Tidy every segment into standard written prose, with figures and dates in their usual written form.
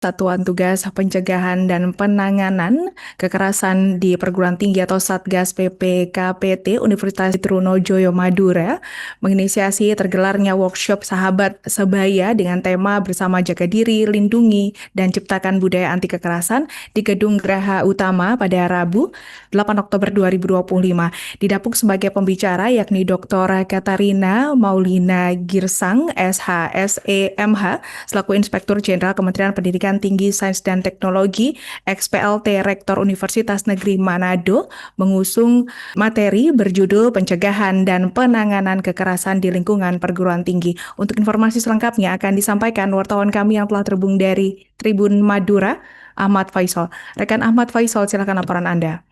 Satuan Tugas Pencegahan dan Penanganan Kekerasan di Perguruan Tinggi atau Satgas PPKPT Universitas Trunojoyo Madura menginisiasi tergelarnya workshop Sahabat Sebaya dengan tema Bersama Jaga Diri, Lindungi, dan Ciptakan Budaya Anti Kekerasan di Gedung Geraha Utama pada Rabu 8 Oktober 2025. Didapuk sebagai pembicara yakni Dr. Katarina Maulina Girsang, SHSEMH, selaku Inspektur Jenderal Kementerian Pendidikan Tinggi, Sains dan Teknologi, XPLT Rektor Universitas Negeri Manado, mengusung materi berjudul Pencegahan dan Penanganan Kekerasan di Lingkungan Perguruan Tinggi. Untuk informasi selengkapnya akan disampaikan wartawan kami yang telah terhubung dari Tribun Madura, Ahmad Faisal. Rekan Ahmad Faisal, silakan laporan Anda.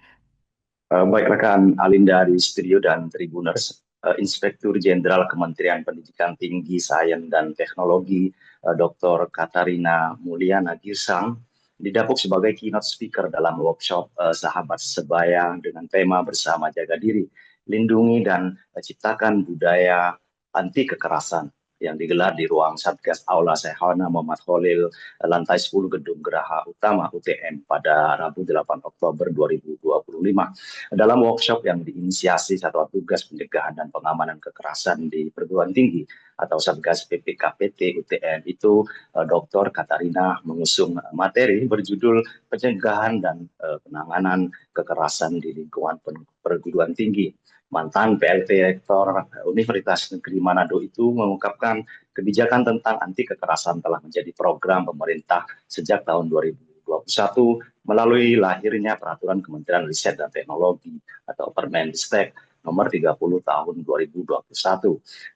Baik rekan Alinda di studio dan Tribuners, Inspektur Jenderal Kementerian Pendidikan Tinggi, Sains dan Teknologi, Dr. Katarina Mulyana Girsang, didapuk sebagai keynote speaker dalam workshop Sahabat Sebaya dengan tema Bersama Jaga Diri, Lindungi dan Ciptakan Budaya Anti Kekerasan yang digelar di ruang Satgas Aula Sehana Muhammad Khalil, lantai 10 Gedung Geraha Utama UTM pada Rabu 8 Oktober 2025. Dalam workshop yang diinisiasi Satuan Tugas Pencegahan dan Pengamanan Kekerasan di Perguruan Tinggi atau Satgas PPKPT UTM itu, Dr. Katarina mengusung materi berjudul Pencegahan dan Penanganan Kekerasan di Lingkungan Perguruan Tinggi. Mantan PLT Rektor Universitas Negeri Manado itu mengungkapkan kebijakan tentang anti kekerasan telah menjadi program pemerintah sejak tahun 2021 melalui lahirnya Peraturan Kementerian Riset dan Teknologi atau Permendikbud nomor 30 tahun 2021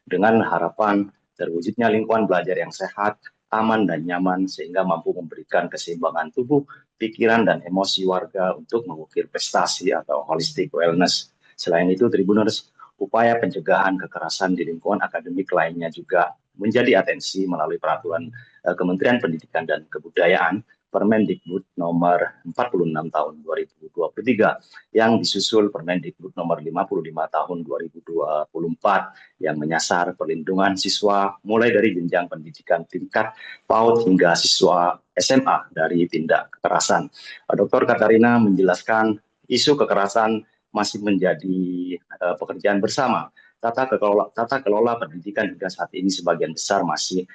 dengan harapan terwujudnya lingkungan belajar yang sehat, aman dan nyaman sehingga mampu memberikan keseimbangan tubuh, pikiran dan emosi warga untuk mengukir prestasi atau holistic wellness. Selain itu, Tribuners, upaya pencegahan kekerasan di lingkungan akademik lainnya juga menjadi atensi melalui Peraturan Kementerian Pendidikan dan Kebudayaan Permendikbud nomor 46 tahun 2023 yang disusul Permendikbud nomor 55 tahun 2024 yang menyasar perlindungan siswa mulai dari jenjang pendidikan tingkat PAUD hingga siswa SMA dari tindak kekerasan. Dr. Katarina menjelaskan isu kekerasan masih menjadi pekerjaan bersama. Tata kelola pendidikan hingga saat ini sebagian besar masih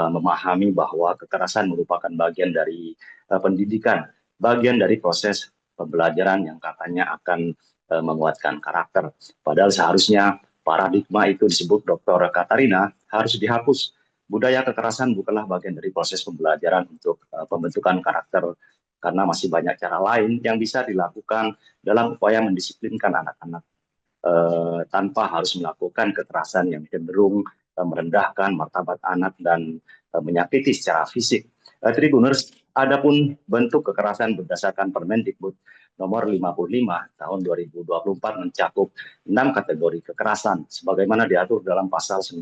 memahami bahwa kekerasan merupakan bagian dari pendidikan, bagian dari proses pembelajaran yang katanya akan menguatkan karakter. Padahal seharusnya paradigma itu disebut Dr. Katarina harus dihapus. Budaya kekerasan bukanlah bagian dari proses pembelajaran untuk pembentukan karakter, karena masih banyak cara lain yang bisa dilakukan dalam upaya mendisiplinkan anak-anak tanpa harus melakukan kekerasan yang cenderung merendahkan martabat anak dan menyakiti secara fisik. Tribuners, adapun bentuk kekerasan berdasarkan Permendikbud nomor 55 tahun 2024 mencakup 6 kategori kekerasan sebagaimana diatur dalam pasal 9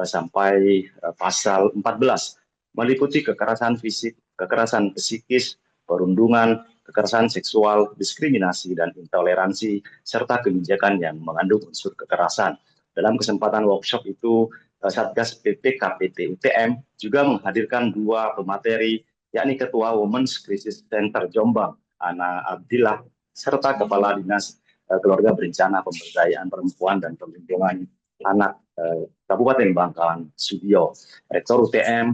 sampai pasal 14, meliputi kekerasan fisik, kekerasan psikis, perundungan, kekerasan seksual, diskriminasi, dan intoleransi, serta kebijakan yang mengandung unsur kekerasan. Dalam kesempatan workshop itu, Satgas PPKPT UTM juga menghadirkan 2 pemateri, yakni Ketua Women's Crisis Center Jombang, Ana Abdillah, serta Kepala Dinas Keluarga Berencana Pemberdayaan Perempuan dan Perlindungan Anak Kabupaten Bangkalan Sudio. Rektor UTM,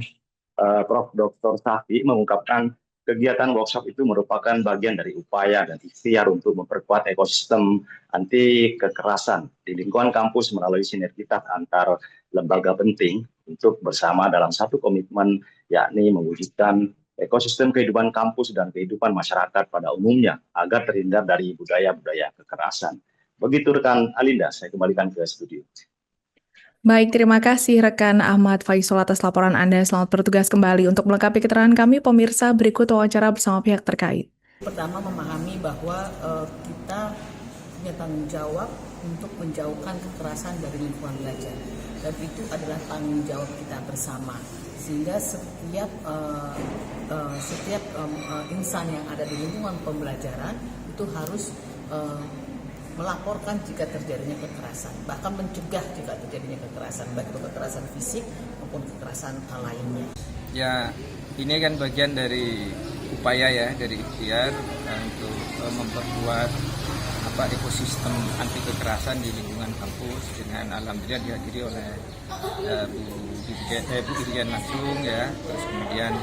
Prof. Dr. Safi, mengungkapkan kegiatan workshop itu merupakan bagian dari upaya dan ikhtiar untuk memperkuat ekosistem anti kekerasan di lingkungan kampus melalui sinergitas antar lembaga penting untuk bersama dalam satu komitmen, yakni mewujudkan ekosistem kehidupan kampus dan kehidupan masyarakat pada umumnya agar terhindar dari budaya-budaya kekerasan. Begitu rekan Alinda, saya kembalikan ke studio. Baik, terima kasih rekan Ahmad Faisal atas laporan Anda. Selamat bertugas kembali. Untuk melengkapi keterangan kami, pemirsa, berikut wawancara bersama pihak terkait. Pertama, memahami bahwa kita punya tanggung jawab untuk menjauhkan kekerasan dari lingkungan belajar. Dan itu adalah tanggung jawab kita bersama. Sehingga setiap insan yang ada di lingkungan pembelajaran itu harus melaporkan jika terjadinya kekerasan, bahkan mencegah jika terjadinya kekerasan, baik itu kekerasan fisik maupun kekerasan lainnya. Ya, Ini kan bagian dari upaya ya, dari ikhtiar untuk memperkuat ekosistem anti kekerasan di lingkungan kampus, dengan alhamdulillah dihadiri oleh Bu Dirjen langsung ya, terus kemudian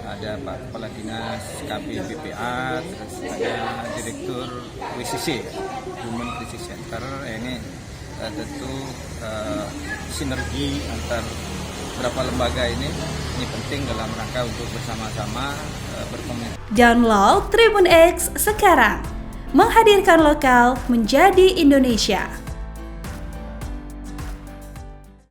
ada Pak Kepala Dinas KPBPA, terus ada Direktur WCC, Women Crisis Center. Ini tentu sinergi antar beberapa lembaga ini penting dalam rangka untuk bersama-sama berkomunikasi. Download Tribun X sekarang, menghadirkan lokal menjadi Indonesia.